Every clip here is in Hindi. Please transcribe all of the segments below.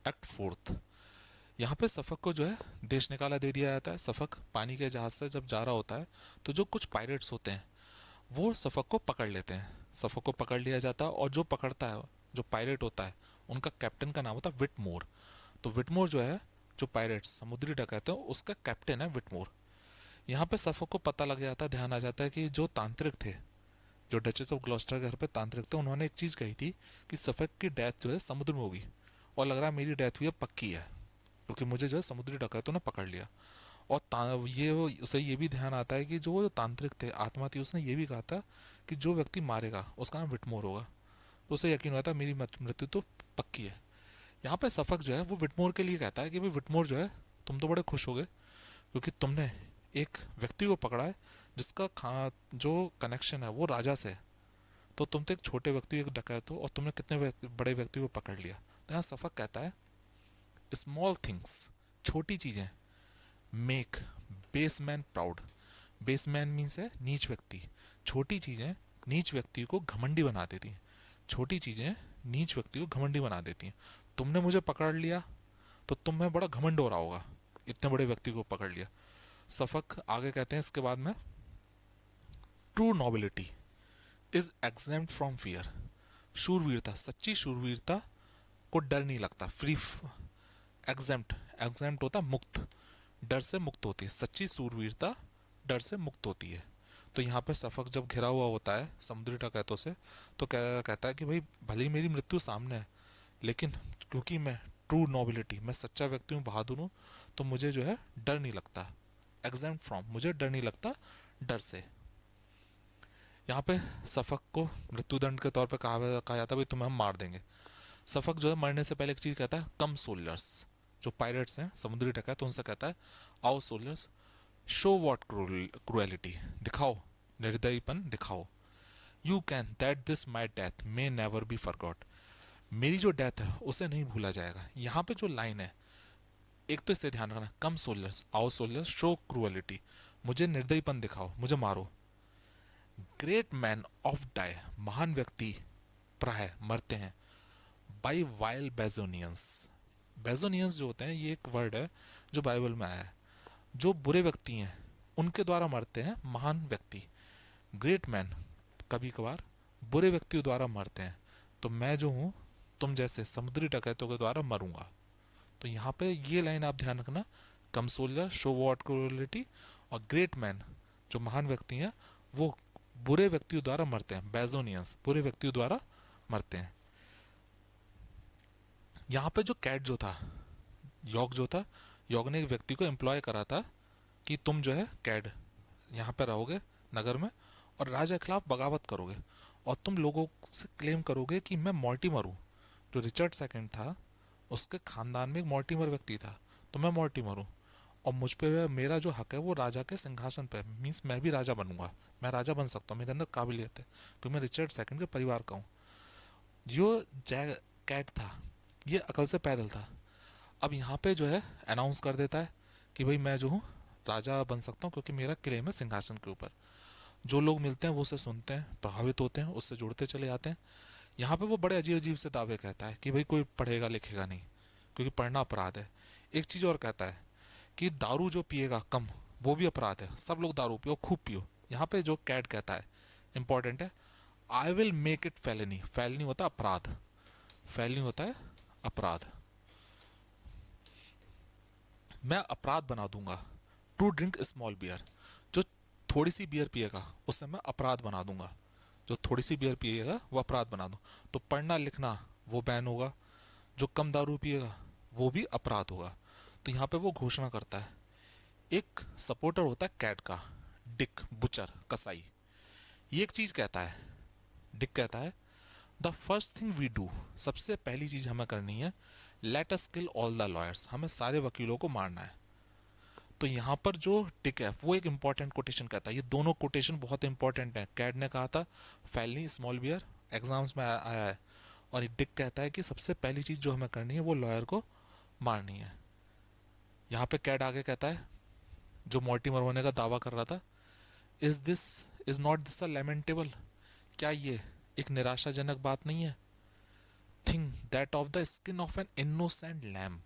Act fourth. यहाँ पे सफक को जो है देश निकाला दे दिया जाता है। सफक पानी के जहाज से जब जा रहा होता है तो जो कुछ पायरेट्स होते हैं वो सफक को पकड़ लेते हैं। सफक को पकड़ लिया जाता है और जो पकड़ता है, जो पायरेट होता है, उनका कैप्टन का नाम होता है विटमोर। तो विटमोर जो है, जो पायरेट्स समुद्री डकैते हैं उसका कैप्टन है विटमोर। यहाँ पे सफक को पता लग जाता है, ध्यान आ जाता है कि जो तांत्रिक थे, जो डचेस ऑफ ग्लॉस्टर के घर पे तांत्रिक थे, उन्होंने एक चीज़ कही थी कि सफक की डेथ जो है समुद्र में होगी, और लग रहा है मेरी डेथ हुई है पक्की है, क्योंकि मुझे जो है समुद्री डकैतों ने पकड़ लिया। और ये उसे ये भी ध्यान आता है कि जो तांत्रिक थे, आत्मा थी, उसने ये भी कहा था कि जो व्यक्ति मारेगा उसका नाम विटमोर होगा। तो उसे यकीन होता है मेरी मृत्यु तो पक्की है। यहाँ पे सफक जो है वो विटमोर के लिए कहता है कि भाई विटमोर जो है, तुम तो बड़े खुश हो गए क्योंकि तुमने एक व्यक्ति को पकड़ा है जिसका जो कनेक्शन है वो राजा से है। तो तुम तो एक छोटे व्यक्ति, एक डकैत हो, और तुमने कितने बड़े व्यक्ति को पकड़ लिया। तो यहाँ सफक कहता है स्मॉल थिंग्स, छोटी चीज़ें, make baseman proud. Baseman means है नीच व्यक्ति। छोटी चीज़ें नीच व्यक्ति को घमंडी बना देती हैं। छोटी चीज़ें नीच व्यक्ति को घमंडी बना देती हैं। तुमने मुझे पकड़ लिया तो तुम में बड़ा घमंड हो रहा होगा, इतने बड़े व्यक्ति को पकड़ लिया। सफक आगे कहते हैं इसके बाद में, true nobility is exempt from fear. शूरवीरता, सच्ची शूरवीरता को डर नहीं लगता। फ्री, एग्जेम्प्ट, एग्जेम्प्ट होता मुक्त, डर से मुक्त होती है। सच्ची सूरवीरता डर से मुक्त होती है। तो यहाँ पे सफक जब घिरा हुआ होता है समुद्री डकैतों से, तो कहता है कि भाई भले ही मेरी मृत्यु सामने है, लेकिन क्योंकि मैं ट्रू नोबिलिटी, मैं सच्चा व्यक्ति हूँ, बहादुर हूँ, तो मुझे जो है डर नहीं लगता। एग्जेम्प्ट फ्रॉम, मुझे डर नहीं लगता डर से। यहाँ पे सफक को मृत्युदंड के तौर पे कहा जाता है भाई तुम्हें हम मार देंगे। सफक जो है मरने से पहले एक चीज़ कहता है, कम सोल्जर्स, जो पायरेट्स हैं समुद्री डकैत, तो उनसे कहता है आओ सोल्जर्स, शो वॉट क्रुएलिटी, दिखाओ निर्दयीपन दिखाओ। You can that this my death may never be forgot, मेरी जो डेथ है उसे नहीं भूला जाएगा। यहाँ पे जो लाइन है, एक तो इससे ध्यान रखना, कम सोल्जर्स, आओ सोल्जर्स, शो क्रुएलिटी, मुझे निर्दयीपन दिखाओ, मुझे मारो। ग्रेट मैन ऑफ डाई, महान व्यक्ति प्राय मरते हैं। बाई वाइल बेजोनियंस, बेजोनियंस जो होते हैं ये एक वर्ड है जो बाइबल में आया है। जो बुरे व्यक्ति हैं उनके द्वारा मरते हैं महान व्यक्ति। ग्रेट मैन कभी कभार बुरे व्यक्तियों द्वारा मरते हैं। तो मैं जो हूँ तुम जैसे समुद्री डकैतों के द्वारा मरूंगा। तो यहाँ पे ये लाइन आप ध्यान रखना, कम सोल्जर, शो वॉट क्रुएलिटी, और ग्रेट मैन जो महान व्यक्ति हैं वो बुरे व्यक्तियों द्वारा मरते हैं। बेजोनियंस बुरे व्यक्तियों द्वारा मरते हैं। यहाँ पे जो कैट जो था, योग जो था, योग ने एक व्यक्ति को एम्प्लॉय करा था कि तुम जो है कैड यहाँ पे रहोगे नगर में और राजा के खिलाफ बगावत करोगे और तुम लोगों से क्लेम करोगे कि मैं मॉर्टिमर हूँ। जो रिचर्ड सेकंड था उसके खानदान में एक मॉर्टिमर व्यक्ति था, तो मैं मॉर्टिमर हूँ और मुझ पे मेरा जो हक है वो राजा के सिंहासन पे, मीन्स मैं भी राजा बनूंगा, मैं राजा बन सकता हूँ, मेरे अंदर काबिलियत है क्योंकि मैं रिचर्ड सेकंड के परिवार का हूँ। जो कैट था ये अकल से पैदल था। अब यहाँ पे जो है अनाउंस कर देता है कि भाई मैं जो हूँ राजा बन सकता हूँ क्योंकि मेरा क्लेम है सिंहासन के ऊपर। जो लोग मिलते हैं वो उसे सुनते हैं, प्रभावित होते हैं, उससे जुड़ते चले जाते हैं। यहाँ पे वो बड़े अजीब अजीब से दावे कहता है कि भाई कोई पढ़ेगा लिखेगा नहीं क्योंकि पढ़ना अपराध है। एक चीज़ और कहता है कि दारू जो पिएगा कम वो भी अपराध है, सब लोग दारू पियो, खूब पियो। यहाँ पे जो कैट कहता है इंपॉर्टेंट है, I will make it felony. Felony होता है अपराध, फेलनी होता है अपराध, मैं अपराध बना दूंगा। टू ड्रिंक स्मॉल बियर, जो थोड़ी सी बियर पिएगा उससे मैं अपराध बना दूंगा, जो थोड़ी सी बियर पिएगा वो अपराध बना दूँ। तो पढ़ना लिखना वो बैन होगा, जो कम दारू पिएगा वो भी अपराध होगा। तो यहाँ पे वो घोषणा करता है। एक सपोर्टर होता है कैट का, डिक बुचर, कसाई, ये एक चीज़ कहता है, डिक कहता है the first thing we do, सबसे पहली चीज़ हमें करनी है, let us kill all the lawyers, हमें सारे वकीलों को मारना है। तो यहाँ पर जो डिक है वो एक इंपॉर्टेंट कोटेशन कहता है, ये दोनों कोटेशन बहुत इंपॉर्टेंट है। कैट ने कहा था फैलनी स्मॉल बियर, एग्जाम्स में आया है, और डिक कहता है कि सबसे पहली चीज़ जो हमें करनी है वो लॉयर को मारनी है। यहाँ पे कैट आगे कहता है, जो मॉर्टिमर होने का दावा कर रहा था, इज नॉट दिस अ लेमेंटेबल, क्या ये एक निराशाजनक बात नहीं है? Thing that of the skin of an innocent lamb,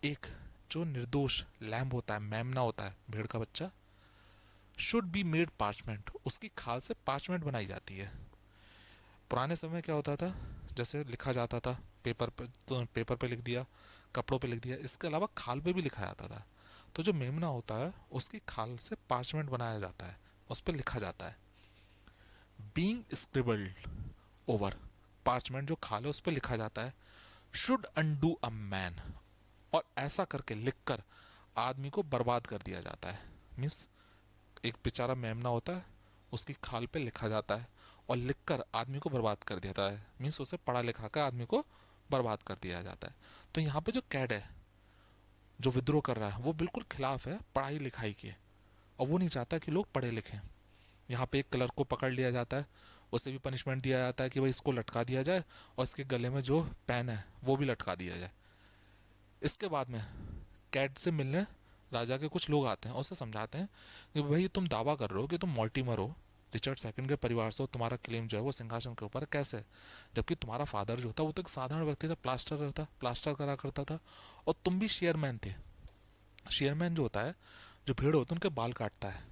एक जो निर्दोष लैम्ब होता है, मेमना होता है, भेड़ का बच्चा, शुड बी मेड पार्चमेंट, उसकी खाल से पार्चमेंट बनाई जाती है। पुराने समय क्या होता था, जैसे लिखा जाता था पेपर पे, तो पेपर पे लिख दिया, कपड़ों पे लिख दिया, इसके अलावा खाल पे भी लिखा जाता था। तो जो मेमना होता है उसकी खाल से पार्चमेंट बनाया जाता है, उस पर लिखा जाता है। बीइंग स्क्रिबल्ड ओवर, पार्चमेंट जो खाल है उस पर लिखा जाता है। शुड अनडू अ मैन, और ऐसा करके लिखकर आदमी को बर्बाद कर दिया जाता है। मीन्स एक बेचारा मेमना होता है, उसकी खाल पे लिखा जाता है और लिखकर आदमी को बर्बाद कर दिया जाता है। मीन्स उसे पढ़ा लिखा कर आदमी को बर्बाद कर दिया जाता है। तो यहाँ पे जो कैड है, जो विद्रोह कर रहा है, वो बिल्कुल खिलाफ है पढ़ाई लिखाई के, और वो नहीं चाहता कि लोग पढ़े लिखें। यहाँ पे एक क्लर्क को पकड़ लिया जाता है, उसे भी पनिशमेंट दिया जाता है कि भाई इसको लटका दिया जाए और इसके गले में जो पेन है वो भी लटका दिया जाए। इसके बाद में कैट से मिलने राजा के कुछ लोग आते हैं और उसे समझाते हैं कि भाई तुम दावा कर रहे हो कि तुम मॉर्टिमर हो, रिचर्ड सेकंड के परिवार से हो, तुम्हारा क्लेम जो है वो सिंहासन के ऊपर कैसे, जबकि तुम्हारा फादर जो था वो तो एक साधारण व्यक्ति था, प्लास्टर करा करता था, और तुम भी शेयरमैन थे। शेयरमैन जो होता है, जो भेड़ होते हैं उनके बाल काटता है,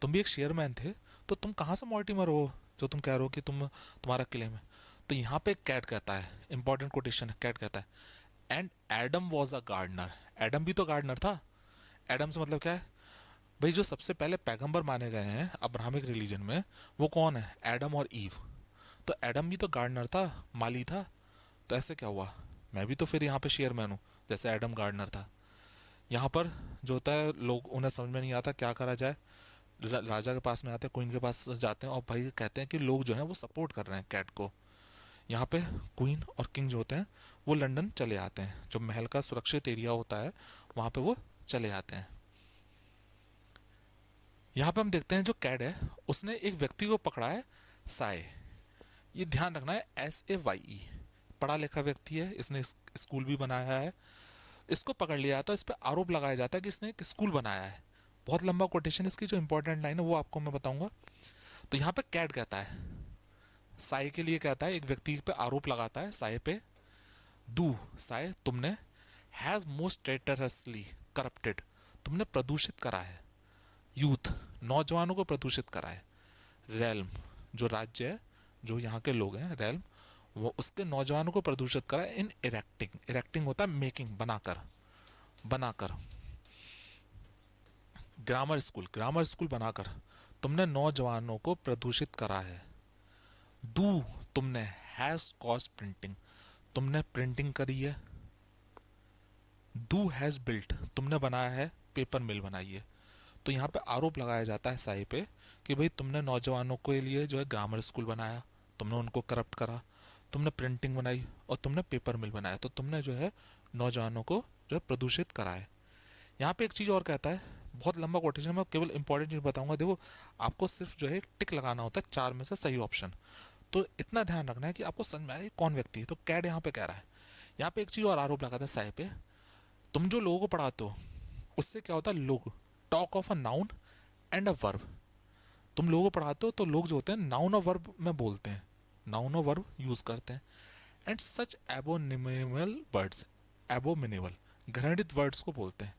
तुम भी एक शेयरमैन थे, तो तुम कहाँ से मॉर्टिमर हो जो तुम कह रहे हो कि तुम्हारा क्लेम है। तो यहाँ पे कैट कहता है, इंपॉर्टेंट कोटेशन है, कैट कहता है and Adam was a gardener, Adam भी तो गार्डनर था। एडम से मतलब क्या है भाई, जो सबसे पहले पैगंबर माने गए हैं अब्राहमिक रिलीजन में, वो कौन है, एडम और ईव। तो एडम भी तो गार्डनर था, माली था। तो ऐसे क्या हुआ, मैं भी तो फिर यहाँ पे शेयरमैन हूँ, जैसे एडम गार्डनर था। यहाँ पर जो होता है, लोग उन्हें समझ में नहीं आता क्या करा जाए, राजा के पास में आते हैं, क्वीन के पास जाते हैं और भाई कहते हैं कि लोग जो हैं वो सपोर्ट कर रहे हैं कैट को। यहाँ पे क्वीन और किंग जो होते हैं वो लंदन चले आते हैं, जो महल का सुरक्षित एरिया होता है वहाँ पे वो चले आते हैं। यहाँ पे हम देखते हैं जो कैड है उसने एक व्यक्ति को पकड़ा है, साए, ये ध्यान रखना है, SAYE, पढ़ा लिखा व्यक्ति है, इसने स्कूल भी बनाया है। इसको पकड़ लिया जाता है, इस पर आरोप लगाया जाता है कि इसने एक स्कूल बनाया है। बहुत लंबा कोटेशन इसकी, जो इंपॉर्टेंट लाइन है वो आपको मैं बताऊंगा। तो यहाँ पे कैड कहता है, साए के लिए कहता है, एक व्यक्ति पे आरोप लगाता है साए पे, दू साए तुमने, हैज मोस्ट ट्रेटरसली करप्टेड, तुमने प्रदूषित करा है, यूथ नौजवानों को प्रदूषित करा है, रेल्म जो राज्य है, जो यहाँ के लोग हैं, रेल्म वो उसके नौजवानों को प्रदूषित करा है, इन इरेक्टिंग, इरेक्टिंग होता है मेकिंग, बनाकर, बनाकर, ग्रामर स्कूल बनाकर तुमने नौजवानों को प्रदूषित करा है। डू तुमने, हैज कॉज प्रिंटिंग, तुमने प्रिंटिंग करी है। डू हैज बिल्ट, तुमने बनाया है, पेपर मिल बनाई है। तो यहाँ पे आरोप लगाया जाता है साई पे कि भाई तुमने नौजवानों के लिए जो है ग्रामर स्कूल बनाया, तुमने उनको करप्ट करा, तुमने प्रिंटिंग बनाई और तुमने पेपर मिल बनाया, तो तुमने जो है नौजवानों को जो है प्रदूषित करा है। यहाँ पे एक चीज़ और कहता है, बहुत लंबा कोटेशन, मैं केवल इंपॉर्टेंट चीज़ बताऊंगा। देखो आपको सिर्फ जो है टिक लगाना होता है 4 में से सही ऑप्शन, तो इतना ध्यान रखना है कि आपको समझ में आए कौन व्यक्ति है। तो कैड यहाँ पे कह रहा है, यहाँ पे एक चीज़ और आरोप लगाता है साय पे, तुम जो लोगों को पढ़ाते हो उससे क्या होता है, लोग talk of a noun and a verb, तुम लोगों को पढ़ाते हो तो लोग जो होते हैं नाउन और वर्ब में बोलते हैं, नाउन और वर्ब यूज करते हैं, एंड सच एबोनिमल वर्ड्स, एबोमिनेबल घृणित वर्ड्स को बोलते हैं,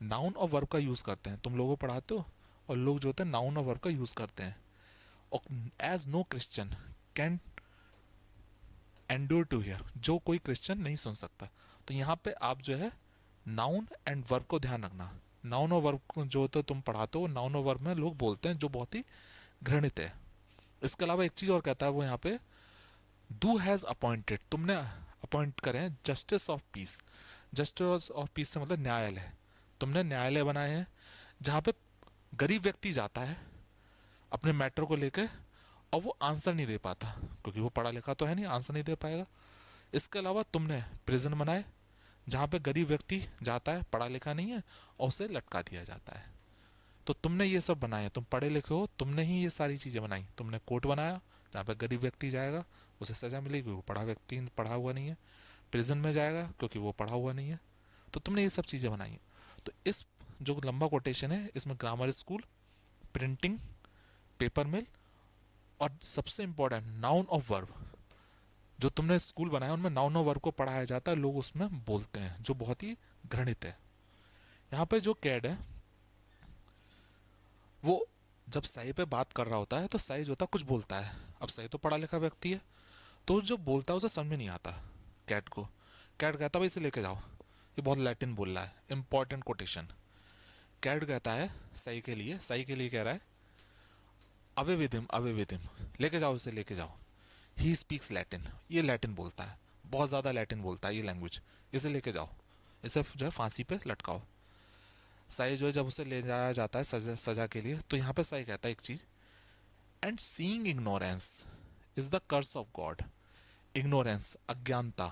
नाउन और वर्ब का यूज करते हैं, तुम लोगों को पढ़ाते हो और लोग जो होते हैं नाउन और वर्ब का यूज करते हैं। और as no Christian can endure to hear, जो कोई क्रिश्चियन नहीं सुन सकता। तो यहाँ पे आप जो है नाउन एंड वर्ब को ध्यान रखना, नाउन और वर्ब जो तो तुम पढ़ाते हो नाउन और वर्ब में लोग बोलते हैं जो बहुत ही घृणित है। इसके अलावा एक चीज और कहता है वो यहाँ पे, डू हैज अपॉइंटेड, तुमने अपॉइंट करें justice of peace, justice of peace से मतलब न्यायालय, तुमने न्यायालय बनाए हैं जहाँ पे गरीब व्यक्ति जाता है अपने मैटर को लेकर और वो आंसर नहीं दे पाता, क्योंकि वो पढ़ा लिखा तो है नहीं, आंसर नहीं दे पाएगा। इसके अलावा तुमने प्रिजन बनाए जहाँ पे गरीब व्यक्ति जाता है, पढ़ा लिखा नहीं है, और उसे लटका दिया जाता है। तो तुमने ये सब बनाया, तुम पढ़े लिखे हो, तुमने ही ये सारी चीज़ें बनाई। तुमने कोर्ट बनाया जहाँ पे गरीब व्यक्ति जाएगा उसे सज़ा मिलेगी, वो पढ़ा व्यक्ति पढ़ा हुआ नहीं है, प्रिजन में जाएगा क्योंकि वो पढ़ा हुआ नहीं है। तो तुमने ये सब चीज़ें बनाई। तो इस जो लंबा कोटेशन है इसमें ग्रामर स्कूल, प्रिंटिंग, पेपर मिल और सबसे इंपॉर्टेंट नाउन ऑफ वर्ब, जो तुमने स्कूल बनाया उनमें नाउन और वर्ब को पढ़ाया जाता है, लोग उसमें बोलते हैं, जो बहुत ही घृणित है। यहाँ पे जो कैड है वो जब सही पे बात कर रहा होता है तो सही जो होता है कुछ बोलता है। अब सही तो पढ़ा लिखा व्यक्ति है, तो जो बोलता है उसे समझ में नहीं आता कैट को। कैट कहता है भाई इसे लेके जाओ, ये बहुत लैटिन बोल रहा है, इंपॉर्टेंट कोटेशन। कैट कहता है सही के लिए कह रहा है अवे विद हिम, लेके जाओ इसे लेके जाओ। ही स्पीक्स लैटिन, ये लैटिन बोलता है, बहुत ज़्यादा लैटिन बोलता है ये लैंग्वेज, इसे लेके जाओ, इसे जो है फांसी पे लटकाओ। साई जो है जब उसे ले जाया जाता है सजा के लिए, तो यहाँ पे साई कहता है एक चीज़, and seeing ignorance is the curse of God. Ignorance, अज्ञानता,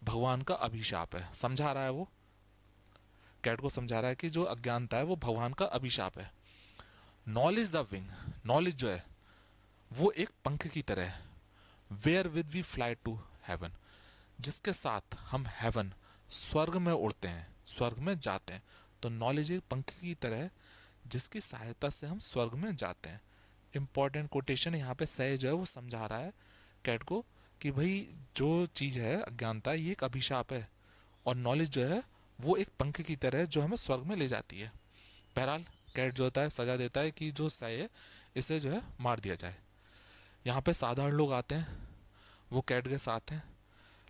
भगवान का अभिशाप है। समझा रहा है वो, कैट को समझा रहा है कि जो अज्ञानता है वो भगवान का अभिशाप है। नॉलेज द विंग, नॉलेज जो है वो एक पंख की तरह है। Wherewith we fly to heaven, जिसके साथ हम हेवन, स्वर्ग में उड़ते हैं, स्वर्ग में जाते हैं। तो नॉलेज एक पंख की तरह है जिसकी सहायता से हम स्वर्ग में जाते हैं। इंपॉर्टेंट कोटेशन यहाँ पे सही जो है वो समझा रहा है कैट को कि भाई जो चीज़ है अज्ञानता, ये एक अभिशाप है, और नॉलेज जो है वो एक पंख की तरह है जो हमें स्वर्ग में ले जाती है। बहरहाल कैट जो होता है सजा देता है कि जो सही है इसे जो है मार दिया जाए। यहाँ पे साधारण लोग आते हैं, वो कैट के साथ हैं,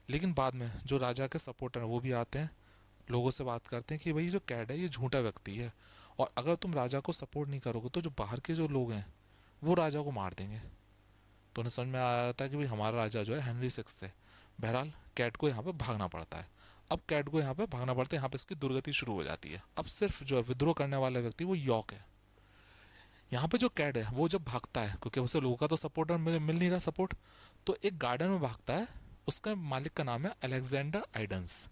लेकिन बाद में जो राजा के सपोर्टर हैं वो भी आते हैं, लोगों से बात करते हैं कि भाई जो कैट है ये झूठा व्यक्ति है, और अगर तुम राजा को सपोर्ट नहीं करोगे तो जो बाहर के जो लोग हैं वो राजा को मार देंगे। तो उन्हें समझ में आया था कि भाई हमारा राजा जो है हेनरी सिक्स है। बहरहाल कैट को यहाँ पे भागना पड़ता है। अब कैट को यहाँ पे भागना पड़ता है, यहाँ पे इसकी दुर्गति शुरू हो जाती है। अब सिर्फ जो है विद्रोह करने वाला व्यक्ति वो यॉर्क है। यहाँ पे जो कैट है वो जब भागता है, क्योंकि उसे लोगों का तो सपोर्टर मिल नहीं रहा सपोर्ट, तो एक गार्डन में भागता है। उसका मालिक का नाम है अलेक्जेंडर आइडन्स,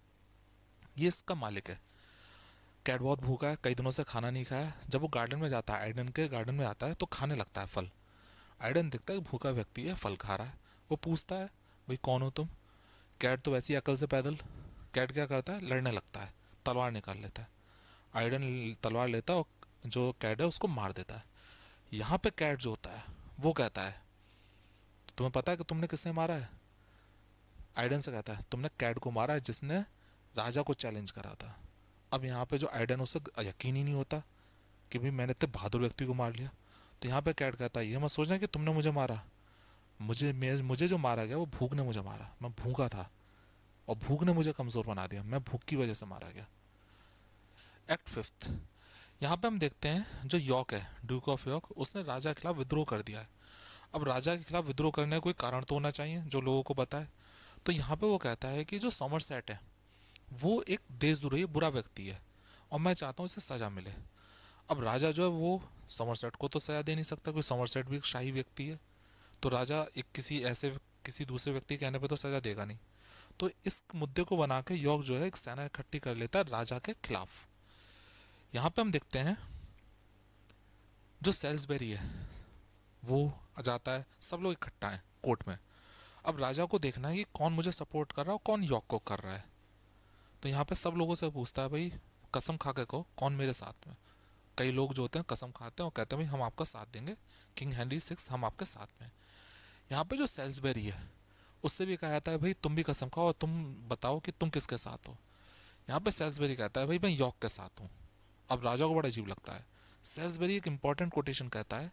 ये इसका मालिक है। कैट बहुत भूखा है, कई दिनों से खाना नहीं खाया। जब वो गार्डन में जाता है, आइडन के गार्डन में आता है, तो खाने लगता है फल। आइडन दिखता है कि भूखा व्यक्ति है, फल खा रहा है। वो पूछता है भाई कौन हो तुम। कैट तो वैसी अकल से पैदल। कैट क्या करता है, लड़ने लगता है, तलवार निकाल लेता है। आइडन तलवार लेता है और जो कैट है उसको मार देता है। यहाँ पे कैट जो होता है वो कहता है तुम्हें पता है कि तुमने किसने मारा है। आइडन से कहता है तुमने कैट को मारा है जिसने राजा को चैलेंज करा था। अब यहाँ पे जो आइडन, उसे यकीन ही नहीं होता कि भाई मैंने इतने बहादुर व्यक्ति को मार लिया। तो यहाँ पे कैट कहता है ये मत सोचना कि तुमने मुझे मारा, मुझे जो मारा गया वो भूख ने मुझे मारा। मैं भूखा था और भूख ने मुझे कमज़ोर बना दिया, मैं भूख की वजह से मारा गया। एक्ट फिफ्थ, यहाँ पे हम देखते हैं जो यॉर्क है, ड्यूक ऑफ यॉर्क, उसने राजा के खिलाफ विद्रोह कर दिया है। अब राजा के खिलाफ विद्रोह करने का कोई कारण तो होना चाहिए जो लोगों को पता है। तो यहाँ पे वो कहता है कि जो समरसेट है वो एक देशद्रोही बुरा व्यक्ति है और मैं चाहता हूँ इसे सज़ा मिले। अब राजा जो है वो समरसेट को तो सज़ा दे नहीं सकता, क्योंकि समरसेट भी एक शाही व्यक्ति है। तो राजा एक किसी दूसरे व्यक्ति के कहने पे तो सज़ा देगा नहीं। तो इस मुद्दे को बना के यॉर्क जो है एक सेना इकट्ठी कर लेता है राजा के खिलाफ। यहाँ पे हम देखते हैं जो सेल्सबेरी है वो आ जाता है, सब लोग इकट्ठा हैं कोर्ट में। अब राजा को देखना है कि कौन मुझे सपोर्ट कर रहा है और कौन यॉर्क को कर रहा है। तो यहाँ पे सब लोगों से पूछता है भाई कसम खा के कहो कौन मेरे साथ में। कई लोग जो होते हैं कसम खाते हैं और कहते हैं भाई हम आपका साथ देंगे, किंग हेनरी सिक्स हम आपके साथ में। यहाँ पे जो सेल्सबेरी है उससे भी कहा जाता है भाई तुम भी कसम खाओ और तुम बताओ कि तुम किसके साथ हो। यहाँ पे सेल्सबेरी कहता है भाई मैं यॉर्क के साथ हूँ। अब राजा को बड़ा अजीब लगता है। सेल्सबेरी एक इंपॉर्टेंट कोटेशन कहता है,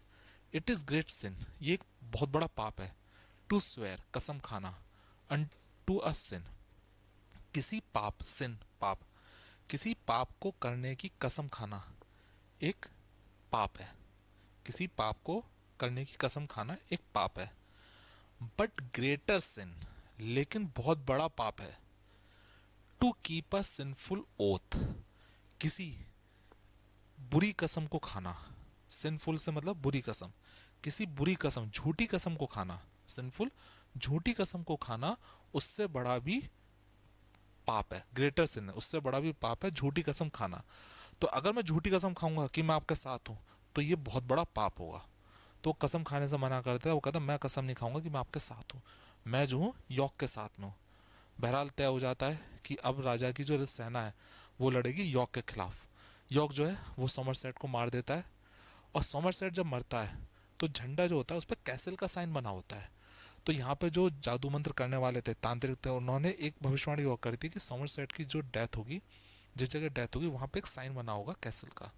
इट इज़ ग्रेट सिन, ये एक बहुत बड़ा पाप है, टू स्वेयर, कसम खाना, अन टू अ सिन, किसी पाप, सिन पाप, किसी पाप को करने की कसम खाना एक पाप है। किसी पाप को करने की कसम खाना एक पाप है। बट ग्रेटर सिन, लेकिन बहुत बड़ा पाप है, to keep a sinful oath, किसी बुरी कसम को खाना। सिंफुल से मतलब बुरी कसम, किसी बुरी कसम, झूठी कसम को खाना। सिंफुल, झूठी कसम को खाना उससे बड़ा भी पाप है, ग्रेटर सिन है, उससे बड़ा भी पाप है झूठी कसम खाना। तो अगर मैं झूठी कसम खाऊंगा कि मैं आपके साथ हूं तो ये बहुत बड़ा पाप होगा। तो कसम खाने से मना करता है, वो कहता है मैं कसम नहीं खाऊंगा कि मैं आपके साथ हूँ, मैं जो हूँ यॉर्क के साथ में हूँ। बहरहाल तय हो जाता है कि अब राजा की जो सेना है वो लड़ेगी यॉर्क के खिलाफ। यॉर्क जो है वो समरसेट को मार देता है, और समरसेट जब मरता है तो झंडा जो होता है उस पर कैसल का साइन बना होता है। तो यहाँ पे जो जादू मंत्र करने वाले थे, तांत्रिक थे, उन्होंने एक भविष्यवाणी और करी थी कि समरसेट की जो डेथ होगी, जिस जगह डेथ होगी वहाँ पे एक साइन बना होगा कैसल का।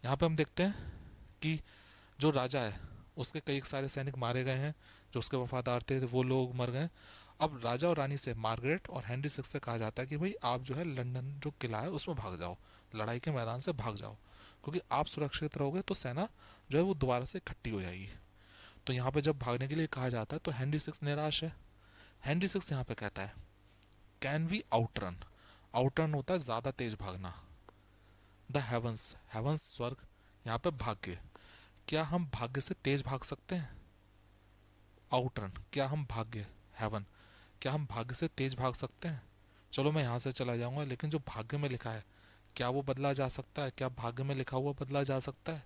यहाँ पे हम देखते हैं कि जो राजा है उसके कई सारे सैनिक मारे गए हैं, जो उसके वफादार थे वो लोग मर गए। अब राजा और रानी से, मार्गरेट और हेनरी सिक्स से कहा जाता है कि भाई आप जो है लंदन जो किला है उसमें भाग जाओ, लड़ाई के मैदान से भाग जाओ, क्योंकि आप सुरक्षित रहोगे तो सेना जो है वो दोबारा से इकट्ठी हो जाएगी। तो यहाँ पे जब भागने के लिए कहा जाता है तो हेनरी सिक्स निराश है। हेनरी सिक्स यहाँ पे कहता है कैन वी आउटरन, आउटरन होता है ज़्यादा तेज भागना, द हेवंस, हेवंस स्वर्ग, यहाँ पे भाग्य, क्या हम भाग्य से तेज भाग सकते हैं। आउटरन, क्या हम भाग्य, हेवन, क्या हम भाग्य से तेज भाग सकते हैं। चलो मैं यहाँ से चला जाऊँगा, लेकिन जो भाग्य में लिखा है क्या वो बदला जा सकता है, क्या भाग्य में लिखा हुआ बदला जा सकता है।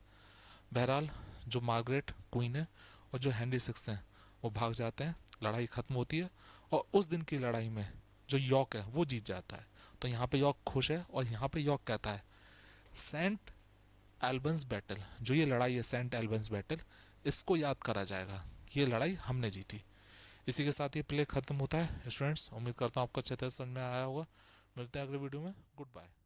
बहरहाल जो मार्गरेट क्वीन है और जो हेनरी सिक्स हैं वो भाग जाते हैं, लड़ाई खत्म होती है और उस दिन की लड़ाई में जो यॉर्क है वो जीत जाता है। तो यहाँ पे यॉर्क खुश है और यहाँ पे यॉर्क कहता है सेंट एल्बन्स बैटल, जो ये लड़ाई है सेंट एल्बन्स बैटल, इसको याद करा जाएगा, ये लड़ाई हमने जीती। इसी के साथ ये प्ले खत्म होता है। स्टूडेंट्स, उम्मीद करता हूँ आपको अच्छे तरह समझ में आया होगा। मिलते हैं अगले वीडियो में। Good bye.